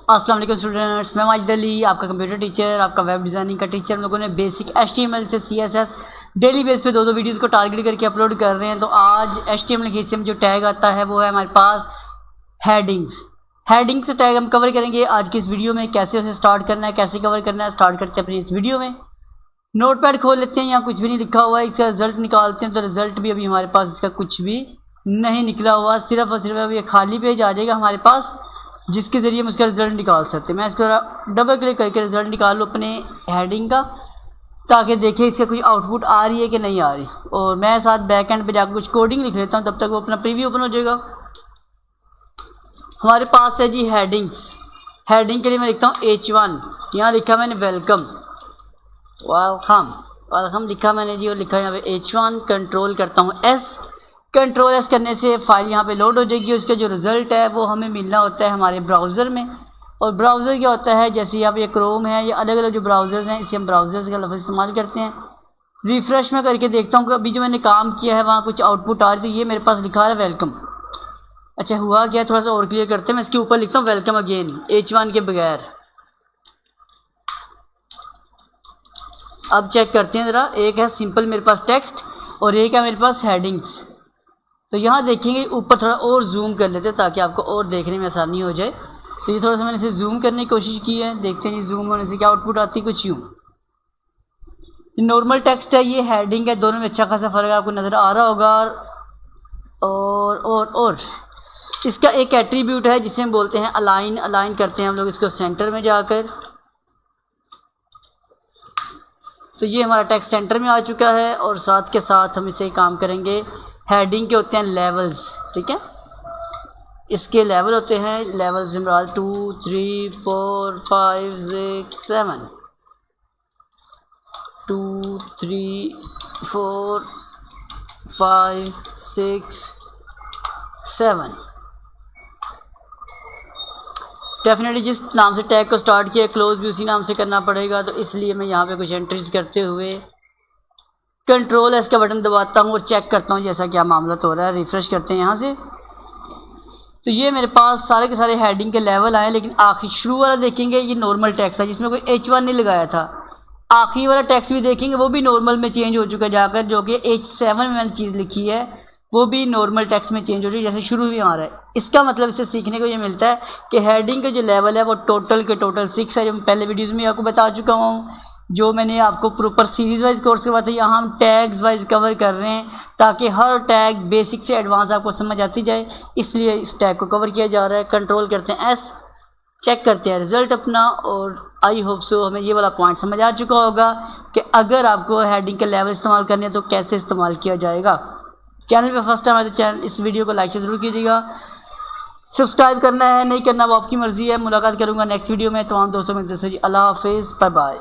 अस्सलाम वालेकुम स्टूडेंट्स, मैं माजिद अली, आपका कंप्यूटर टीचर, आपका वेब डिज़ाइनिंग का टीचर। हम लोगों ने बेसिक HTML से CSS डेली बेस पे दो वीडियोस को टारगेट करके अपलोड कर रहे हैं। तो आज HTML के हिस्से में जो टैग आता है वो है हमारे पास हेडिंग्स से टैग हम कवर करेंगे आज की इस वीडियो में। कैसे उसे स्टार्ट करना है, कैसे कवर करना है, स्टार्ट करते हैं अपनी इस वीडियो में। नोटपैड खोल लेते हैं, यहाँ कुछ भी नहीं लिखा हुआ है। इसका रिजल्ट निकालते हैं तो रिजल्ट भी अभी हमारे पास इसका कुछ भी नहीं निकला हुआ, सिर्फ और सिर्फ अभी ये खाली पेज आ जाएगा हमारे पास, जिसके ज़रिए हम उसका रिज़ल्ट निकाल सकते हैं। मैं इसको डबल क्लिक करके रिज़ल्ट निकाल लूँ अपने हेडिंग का, ताकि देखें इसका कोई आउटपुट आ रही है कि नहीं आ रही। और मैं साथ बैक एंड पे जाकर कुछ कोडिंग लिख लेता हूँ, तब तक वो अपना प्रीव्यू ओपन हो जाएगा। हमारे पास है जी हेडिंग्स। हेडिंग के लिए मैं लिखता हूँ H1। यहाँ लिखा मैंने वेलकम लिखा मैंने जी, और लिखा यहाँ पे H1। कंट्रोल करता हूँ S। कंट्रोल S करने से फाइल यहाँ पे लोड हो जाएगी। उसका जो रिज़ल्ट है वो हमें मिलना होता है हमारे ब्राउज़र में। और ब्राउज़र क्या होता है, जैसे यहाँ पे क्रोम है या अलग अलग जो ब्राउज़र्स हैं, इसे हम ब्राउज़र्स का लफ्ज़ इस्तेमाल करते हैं। रिफ़्रेश में करके देखता हूँ कि अभी जो मैंने काम किया है वहाँ कुछ आउटपुट आ रही। तो ये मेरे पास लिखा है वेलकम। अच्छा, हुआ क्या, थोड़ा सा और क्लियर करते हैं। मैं इसके ऊपर लिखता हूँ वेलकम अगेन H1 के बगैर। अब चेक करते हैं ज़रा, एक है सिंपल मेरे पास टेक्स्ट और एक है मेरे पास हेडिंग्स। तो यहाँ देखेंगे ऊपर थोड़ा और जूम कर लेते हैं ताकि आपको और देखने में आसानी हो जाए। तो ये थोड़ा सा मैंने इसे जूम करने की कोशिश की है, देखते हैं जी जूम होने से क्या आउटपुट आती है। कुछ यूँ नॉर्मल टेक्स्ट है, ये हेडिंग है, दोनों में अच्छा खासा फ़र्क आपको नज़र आ रहा होगा। और इसका एक एट्रीब्यूट है जिसे हम बोलते हैं अलाइन करते हैं हम लोग इसको सेंटर में जाकर। तो ये हमारा टेक्स्ट सेंटर में आ चुका है। और साथ के साथ हम इसे काम करेंगे। हेडिंग के होते हैं लेवल्स, ठीक है, इसके लेवल होते हैं, लेवल सिंबल 2 3 4 5 6 7 2 3 4 5 6 7। डेफिनेटली जिस नाम से टैग को स्टार्ट किया क्लोज भी उसी नाम से करना पड़ेगा। तो इसलिए मैं यहाँ पे कुछ एंट्रीज करते हुए कंट्रोल S का बटन दबाता हूँ और चेक करता हूँ जैसा क्या मामला तो हो रहा है। रिफ़्रेश करते हैं यहाँ से, तो ये मेरे पास सारे के सारे हेडिंग के लेवल आए। लेकिन आखिरी शुरू वाला देखेंगे ये नॉर्मल टेक्स्ट था जिसमें कोई H1 नहीं लगाया था। आखिरी वाला टेक्स्ट भी देखेंगे वो भी नॉर्मल में चेंज हो चुका है जाकर, जो कि H7 में मैंने चीज़ लिखी है वो भी नॉर्मल टेक्स्ट में चेंज हो रही है जैसे शुरू भी आ रहा है। इसका मतलब इससे सीखने को ये मिलता है कि हेडिंग का जो लेवल है वो टोटल 6 है, जो मैं पहले वीडियोज़ में आपको बता चुका हूँ। जो मैंने आपको प्रॉपर सीरीज़ वाइज कोर्स करवाया था, यहाँ हम टैग्स वाइज कवर कर रहे हैं ताकि हर टैग बेसिक से एडवांस आपको समझ आती जाए, इसलिए इस टैग को कवर किया जा रहा है। कंट्रोल करते हैं S, चेक करते हैं रिज़ल्ट अपना। और आई होप सो हमें ये वाला पॉइंट समझ आ चुका होगा कि अगर आपको हेडिंग के लेवल इस्तेमाल करने हैं तो कैसे इस्तेमाल किया जाएगा। चैनल पे फर्स्ट टाइम आए तो चैनल इस वीडियो को लाइक ज़रूर कीजिएगा। सब्सक्राइब करना है नहीं करना वो आपकी मर्ज़ी है। मुलाकात करूँगा नेक्स्ट वीडियो में। तमाम दोस्तों में जी अल्लाह हाफिज़, बाय बाय।